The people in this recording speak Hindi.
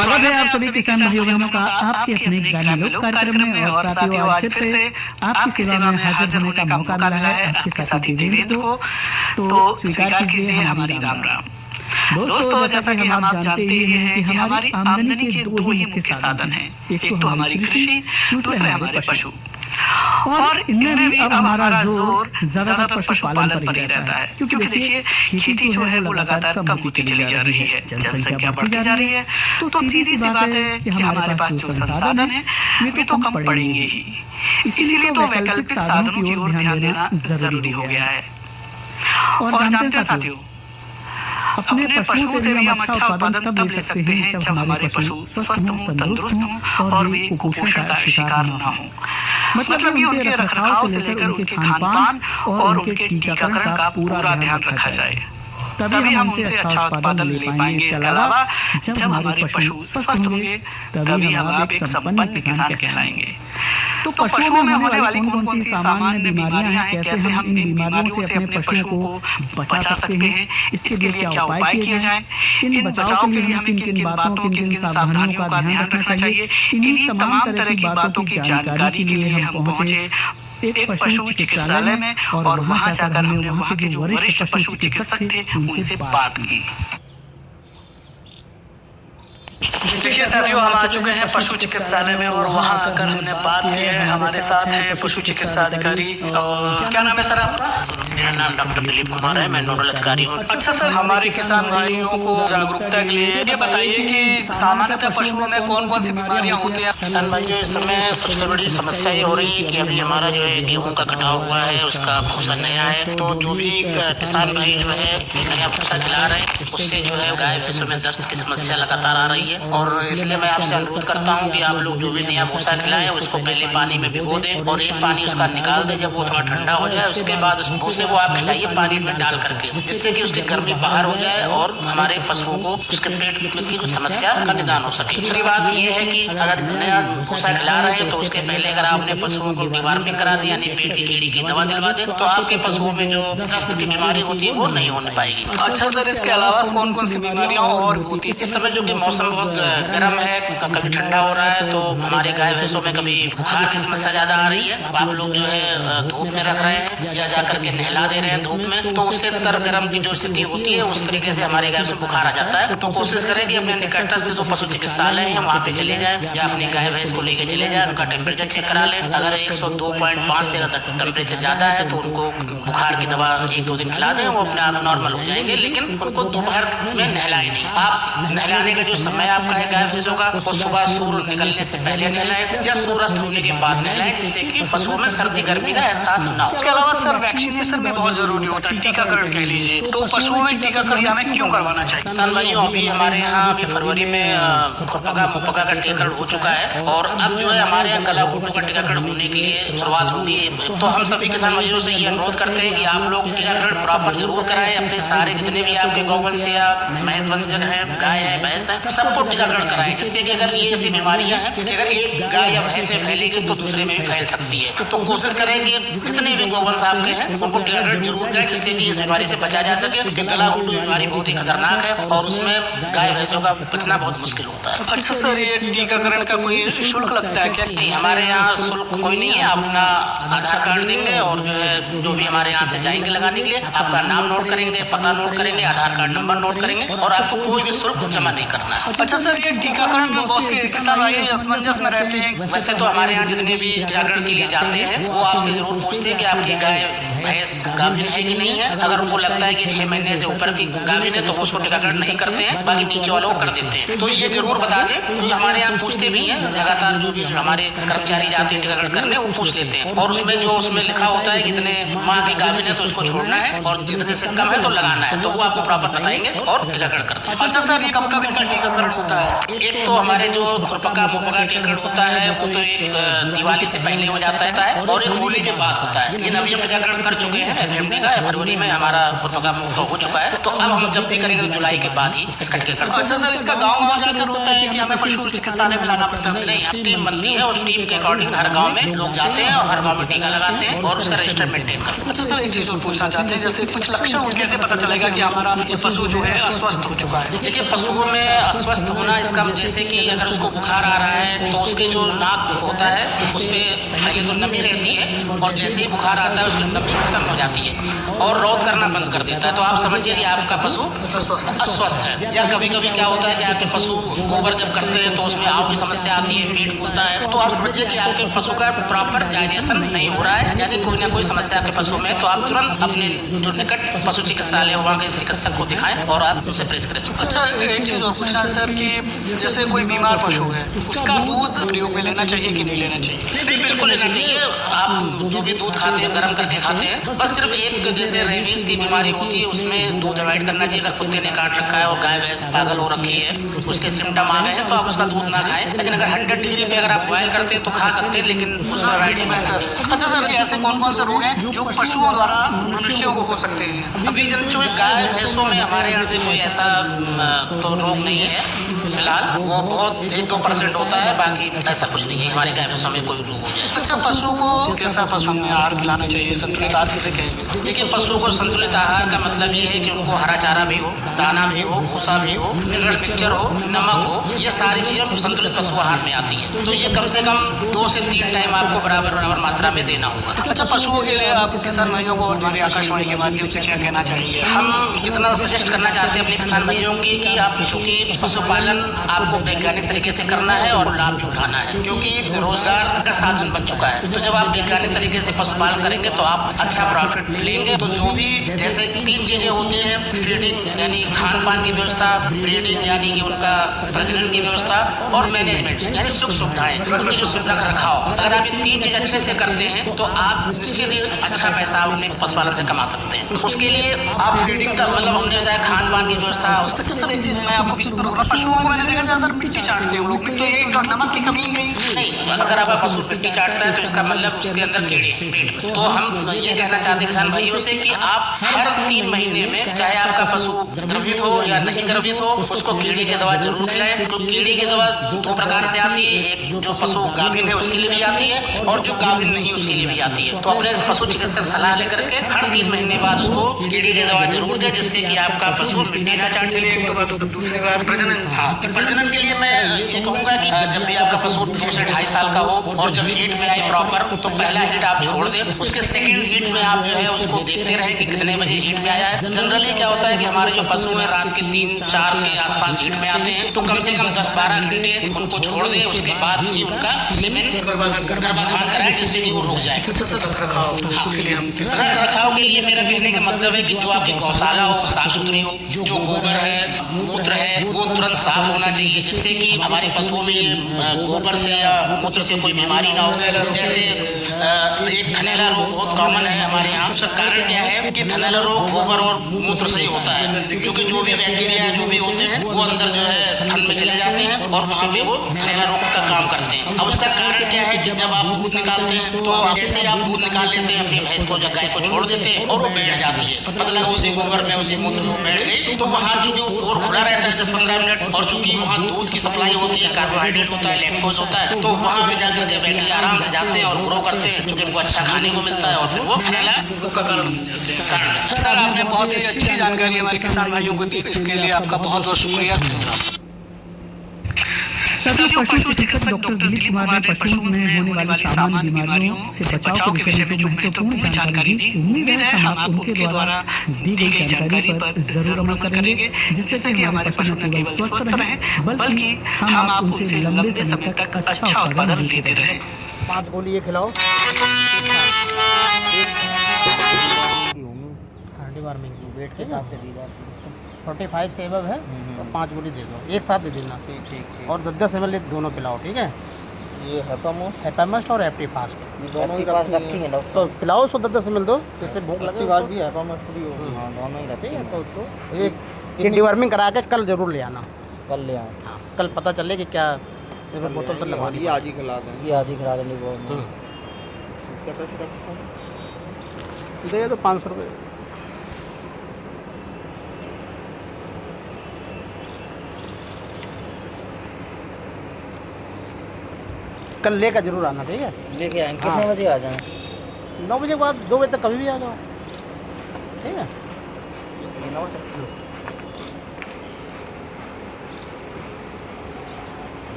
स्वागत है आप सभी किसान भाइयों बहनों का आपके अपने ग्रामीण लोक कार्यक्रम में। और साथियों, आज फिर से आपकी सेवा में हाजिर होने का मौका मिला है आपके साथी देवेंद्र को। तो स्वीकार कीजिए हमारी राम राम। दोस्तों, जैसा कि हम आप जानते ही हैं कि हमारी आमदनी के दो ही मुख्य साधन हैं, एक तो हमारी कृषि, दूसरे हमारे पशु। और इनमें भी अब हमारा जोर ज्यादातर पशुपालन पर ही रहता है, क्योंकि देखिए खेती जो है वो लगातार कम होती चली जा रही है, जनसंख्या बढ़ती जा रही है। तो सीधी सी बात है कि हमारे पास जो संसाधन है वे तो कम पड़ेंगे ही। इसीलिए तो वैकल्पिक साधनों की ओर ध्यान देना जरूरी हो गया है। और जानते हैं साथियों, अपने पशुओं से भी हम अच्छा उत्पादन तब ले सकते हैं जब हमारे पशु स्वस्थ हों, तंदुरुस्त हों और वे कुपोषण का शिकार न हों। मतलब कि उनके रखरखाव से लेकर उनके खान-पान और उनके टीकाकरण का पूरा ध्यान रखा जाए, तभी हम उनसे अच्छा उत्पादन ले पाएंगे। इसके अलावा जब हमारे पशु स्वस्थ होंगे तभी हम आप एक संपन्न किसान कहलाएंगे। तो पशुओं में होने वाली कौन-कौन सी सामान्य बीमारियां हैं, कैसे हम इन बीमारियों से अपने पशुओं को बचा सकते हैं, इसके लिए क्या उपाय किए जाएं, इन बचाव के लिए हमें किन-किन बातों, किन-किन सावधानियों का ध्यान रखना चाहिए, इन्हीं तमाम तरह की बातों की जानकारी के लिए हम पहुंचे एक पशु चिकित्सालय में। और वहां जाकर हमने वहां के जो वरिष्ठ पशु चिकित्सक थे उनसे बात की। देखिए साथियों, हम आ चुके हैं पशु चिकित्सालय में और वहां आकर हमने बात की है। हमारे साथ हैं पशु चिकित्सा अधिकारी। और क्या नाम है सर आपका? मेरा नाम डॉक्टर दिलीप कुमार है, मैं नोडल अधिकारी हूँ। अच्छा सर, हमारे किसान भाइयों को जागरूकता के लिए ये बताइए कि सामान्यतः पशुओं में कौन कौन सी बीमारियां होती हैं? किसान भाइयों, इस समय सबसे बड़ी समस्या ये हो रही है कि अभी हमारा जो है गेहूं का कटाव हुआ है, उसका भूसा नया है। तो जो भी किसान भाई जो है नया भूसा खिला रहे हैं, उससे जो है गाय भैंसों में दस्त की समस्या लगातार आ रही है। और इसलिए मैं आपसे अनुरोध करता हूं कि आप लोग जो भी नया भूसा खिलाएं उसको पहले पानी में भिगो दें और एक पानी उसका निकाल दें। जब वो थोड़ा ठंडा हो जाए उसके बाद उस भूसे को आप खिलाइए पानी में डाल करके, जिससे कि उसकी गर्मी बाहर हो जाए और हमारे पशुओं को उसके पेट की कुछ समस्या का निदान हो सके। दूसरी बात ये है कि अगर नया भूसा खिला रहे हैं तो उसके पहले अगर आपने पशुओं को डिवार्मिंग करा दी, यानी पेट की कीड़ी की दवा दिलवा दें, तो आपके पशुओं में जो दस्त की बीमारी होती है वो नहीं होने पाएगी। अच्छा सर, इसके अलावा कौन कौन सी बीमारियां और होती है? इस समय जो कि मौसम बहुत गर्म है, कभी ठंडा हो रहा है, तो हमारे गाय भैंसों में कभी बुखार की समस्या ज्यादा आ रही है। आप लोग जो है धूप में रख रहे हैं या जा करके नहला दे रहे हैं धूप में, तो उससे तर गर्म की जो स्थिति होती है उस तरीके से हमारे गाय में बुखार आ जाता है। तो कोशिश करें कि अपने निकटस्थ जो पशु चिकित्सालय है वहाँ पे चले जाए या अपनी गाय भैंस को लेकर चले जाए, उनका टेम्परेचर चेक करा लें। अगर 102.5 से टेम्परेचर ज्यादा है तो उनको बुखार की दवा 1-2 दिन खिला दें, वो अपने आप नॉर्मल हो जाएंगे। लेकिन उनको दोपहर में नहलाए नहीं। आप नहलाने का जो समय आपका है गाय भैंसों का, वो सुबह सूर्य निकलने से पहले नहलाएं या सूर्यास्त होने के बाद नहलाएं, जिससे कि पशुओं में सर्दी गर्मी का एहसास न हो। इसके अलावा सर वैक्सीनेशन भी बहुत जरूरी होता है, टीकाकरण कह लीजिए। तो पशुओं में टीकाकरण हमें क्यों करवाना चाहिए? किसान भाइयों, अभी हमारे यहाँ अभी फरवरी में खुरपका मुपका का टीकाकरण हो चुका है और अब जो है हमारे यहाँ गला घोटू का टीकाकरण होने के लिए शुरुआत होगी। तो हम सभी किसान भाइयों से ये अनुरोध करते हैं कि आप लोग टीकाकरण प्रॉपर जरूर कराएं। अपने सारे जितने भी आपके गौवंश या महेश वंश है, गाय है, भैंस है, सबको टीकाकरण कराएं, जिससे कि अगर ये ऐसी बीमारियां हैं कि अगर एक गाय या भैंस से फैलेगी तो दूसरे में भी फैल सकती है। तो कोशिश करें कि जितने भी गौवंश आपके हैं उनको टीकाकरण जरूर कराएं, जिससे कि इस बीमारी से बचा जा सके। गला घोटू बीमारी बहुत ही खतरनाक है और उसमें गाय भैंसों का बचना बहुत मुश्किल होता है। अच्छा सर, ये टीकाकरण का कोई शुल्क लगता है क्या? नहीं, हमारे यहाँ शुल्क कोई नहीं है। आप अपना आधार कार्ड देंगे और जो भी हमारे यहाँ से जाएंगे लगाने के लिए आपका नाम नोट करेंगे, पता नोट करेंगे, आधार कार्ड नंबर नोट करेंगे और आपको कोई भी शुल्क जमा नहीं करना है। अच्छा सर, ये टीकाकरण में बहुत से किसान भाई असमंजस में रहते हैं। वैसे तो हमारे यहाँ जितने भी टीकाकरण के लिए जाते हैं वो आपसे जरूर पूछते हैं कि आपकी गाय भैंस गाभिन है कि नहीं है। अगर उनको लगता है कि 6 महीने से ऊपर की गाभिन है तो वो उसको टीकाकरण नहीं करते हैं, बाकी नीचे वालों को कर देते हैं। तो ये जरूर बता दें, क्योंकि हमारे यहाँ पूछते भी हैं लगातार, जो भी हमारे कर्मचारी जाते हैं टीकाकरण करने वो पूछ लेते हैं। और उसमें लिखा होता है कितने माह की गाभिन है तो उसको छोड़ना है और जितने से कम है तो लगाना है, तो वो आपको प्रॉपर बताएंगे और टीकाकरण करते हैं। अच्छा सर, ये कब इनका टीकाकरण होता है? एक तो हमारे जो खुरपका मुपका टीकाकरण होता है वो तो एक दिवाली से पहले हो जाता है और एक होली के बाद होता है। लेकिन अभी हम टीकाकरण कर चुके हैं FMD का, फरवरी में हमारा खुरपका हो चुका है। तो अब हम जब भी करेंगे तो जुलाई के बाद ही इसका टीकाकरण। अच्छा सर, इसका गाँव जाकर होता है कि हमें पशु चिकित्सालय में लाना पड़ता है? नहीं, टीम बनती है, उस टीम के अकॉर्डिंग हर गाँव में लोग जाते हैं और हर गाँव में टीका लगाते हैं और उसका रजिस्टर मेंटेन करते हैं। अच्छा सर, एक चीज़ और पूछना चाहते हैं, जैसे कुछ लक्षण कैसे पता चलेगा कि हमारा ये पशु जो है अस्वस्थ हो चुका है? देखिए, पशुओं में अस्वस्थ होना इसका जैसे कि अगर उसको बुखार आ रहा है तो उसके जो नाक होता है उस पर पहले तो नमी रहती है और जैसे ही बुखार आता है उसकी नमी खत्म हो जाती है और रौद करना बंद कर देता है, तो आप समझिए कि आपका पशु अस्वस्थ है। या कभी कभी क्या होता है कि आपके पशु गोबर जब करते हैं तो उसमें आग की समस्या आती है, पेट फूलता है, तो आप समझिए कि आपके पशु का प्रॉपर डाइजेशन नहीं हो रहा है, यानी कोई ना कोई समस्या आपके पशु में। तो आप तुरंत अपने जो निकट पशु चिकित्सालय वहाँ के चिकित्सक को दिखाएं और आप उनसे प्रेस्क्रिप्शन। अच्छा, एक चीज़ और पूछना है सर कि जैसे कोई बीमार पशु है उसका दूध प्रयोग में लेना चाहिए कि नहीं लेना चाहिए? बिल्कुल लेना चाहिए। आप जो भी दूध खाते हैं गर्म करके खाते हैं, बस सिर्फ एक जैसे रेबीज की बीमारी होती है उसमें दूध अवॉइड करना चाहिए। अगर कुत्ते ने काट रखा है और गाय भैंस पागल हो रखी है, उसके सिम्टम आ गए हैं तो आप उसका दूध ना खाएं। लेकिन अगर 100 डिग्री पे अगर आप बॉयल करते हैं तो खा सकते हैं, लेकिन उसमें अवॉइड नहीं करें। अच्छा सर, ऐसे कौन कौन से रोग हैं जो पशुओं द्वारा मनुष्यों को हो सकते हैं? अभी जो गाय भैंसों में हमारे यहाँ से कोई ऐसा तो रोग नहीं है फिलहाल, वो बहुत 1-2% होता है, बाकी ऐसा कुछ नहीं है हमारे गाय भैंसों में कोई रोग हो जाए। अच्छा, पशु को कैसा पशु में आहार खिलाना चाहिए, संतुलित आहार किसे कहेंगे? देखिए, पशु को संतुलित आहार का मतलब ये है कि उनको हरा चारा भी हो, दाना भी हो, भूसा भी हो, मिनरल मिक्सचर हो, नमक हो, ये सारी चीज़ें संतुलित पशु आहार में आती है। तो ये कम से कम 2 से 3 टाइम आपको बराबर मात्रा में देना होगा। अच्छा, पशुओं के लिए आप किसान भाइयों को और हमारे आकाशवाणी के माध्यम से क्या कहना चाहिए? हम इतना सजेस्ट करना चाहते हैं अपने किसान भाइयों की कि आप चूँकि पशुपालन आपको वैज्ञानिक तरीके से करना है और लाभ भी उठाना है, क्योंकि रोजगार का साधन बन चुका है। तो जब आप वैज्ञानिक तरीके से पशुपालन करेंगे तो आप अच्छा प्रॉफिट लेंगे। तो जो भी जैसे 3 चीज़ें होती हैं, फीडिंग यानी खान पान की व्यवस्था, ब्रीडिंग यानी कि उनका प्रजनन की व्यवस्था और मैनेजमेंट यानी सुख सुविधाएं, उनकी जो सुविधा का रखाव, अगर आप ये 3 चीज़ अच्छे से करते हैं तो आप निश्चित ही अच्छा पैसा अपने पशुपालन से कमा सकते हैं। उसके लिए आप फीडिंग का मतलब हमने बताया खान पान की व्यवस्था। अच्छा सर, एक चीज़ मैं आपको पशुओं को मैंने देखा ज़्यादातर मिट्टी चाटते हैं लोग, तो ये नमक की कमी नहीं, अगर आपका पशु मिट्टी चाटता है तो इसका मतलब उसके अंदर कीड़े हैं पेट में। तो हम ये कहना चाहते हैं किसान भाइयों से कि आप हर 3 महीने में, चाहे आपका पशु गर्भित हो या नहीं गर्भित हो, उसको कीड़े की दवा जरूर खिलाएं। क्योंकि कीड़े की दवा 2 प्रकार से आती है, एक जो पशु गाभिन है उसके लिए भी आती है और जो गाभिन नहीं उसके लिए भी आती है। तो अपने पशु चिकित्सक सलाह लेकर के हर 3 महीने बाद उसको कीड़े की दवा जरूर दें, जिससे कि आपका पशु मिट्टी ना चाटे। दूसरी बात प्रजनन। हाँ, प्रजनन के लिए मैं ये कहूँगा कि जब भी आपका पशु 2 से 2.5 साल का हो और जब हीट में आए प्रॉपर, तो पहला हीट आप छोड़ दें, उसके सेकंड हीट में आप जो है उसको देखते रहें कि कितने बजे हीट में आया है। जनरली क्या होता है कि हमारे जो पशु हैं रात के 3-4 के आसपास हीट में आते हैं, तो कम से कम 10-12 घंटे उनको छोड़ दें, उसके बाद ही उनका सीमेन गर्भाधान कराएं, जिससे कि वो रुक जाए। अच्छा सर, रखरखाव के लिए हम रखरखाव के लिए मेरा कहने का मतलब है कि जो आपकी गौशाला हो साफ सुथरी हो, जो गोबर है मूत्र है वो तुरंत साफ होना चाहिए, जिससे कि हमारे पशुओं में गोबर से या मूत्र से कोई बीमारी ना हो। जैसे एक थनैला रोग बहुत कॉमन है हमारे यहाँ। उसका कारण क्या है कि थनैला रोग गोबर और मूत्र से ही होता है, क्योंकि जो भी बैक्टीरिया जो भी होते हैं वो अंदर जो है थन में चले जाते हैं और वहाँ पे वो थनैला रोग का काम करते हैं। अब उसका कारण क्या है कि जब आप दूध निकालते हैं तो जैसे आप दूध निकाल लेते हैं अपनी भैंस को, जब गाय को छोड़ देते हैं और वो बैठ जाती है, मतलब उसी गोबर में उसी मूत्र में बैठ गई, तो वहाँ चूंकि पोर खुला रहता है 10-15 मिनट, और चूंकि वहाँ दूध की सप्लाई होती है, कार्बोहाइड्रेट होता है, लैक्टोज होता है, तो वहाँ पे जाकर के बैक्टीरिया आराम से जाते हैं और ग्रो करते हैं, क्योंकि उनको अच्छा खाने को मिलता है और फिर वो थैला का कारण बन जाते हैं। सर, आपने बहुत ही अच्छी जानकारी हमारे किसान भाइयों को दी, इसके लिए आपका बहुत बहुत शुक्रिया। सभी पशु चिकित्सक डॉक्टर दिलीप कुमार ने पशुओं में होने वाली सामान्य बीमारियों से बचाव के विषय में जो महत्वपूर्ण जानकारी दी। उम्मीद है हम आप उनके द्वारा दी गई जानकारी पर जरूर अमल करेंगे, जिससे कि हमारे पशु न केवल स्वस्थ रहें बल्कि हम आप उनसे लंबे समय तक अच्छा उत्पादन लेते रहें। 5 गोली ये खिलाओ। डिवार्मिंग वेट के हिसाब से दी जाती है, 45 से एबव है तो 5 गोली दे दो, एक साथ दे देना। ठीक। और 10 ml दोनों पिलाओ, ठीक है। ये हैपामोस्ट और एप्टी फास्ट दोनों ही रखेंगे डॉक्टर। तो पिलाओ 10 ml दो, जिससे भूख लगे। भी हैपामोस्ट भी होगी। हाँ, दोनों ही रखते हैं। तो एक डिवार्मिंग करा के कल जरूर ले आना। कल ले आए। हाँ, कल पता चले कि क्या बोतल तो लगवा दी। आज ही खिला दें। ये आज ही खिला देंगे वो। दे दो 500 रुपये। कल लेकर जरूर आना, ठीक है? लेके आएंगे। हाँ। कितने बजे आ जाएं? 9 बजे के बाद 2 बजे तक कभी भी आ जाओ, ठीक है? नमस्ते।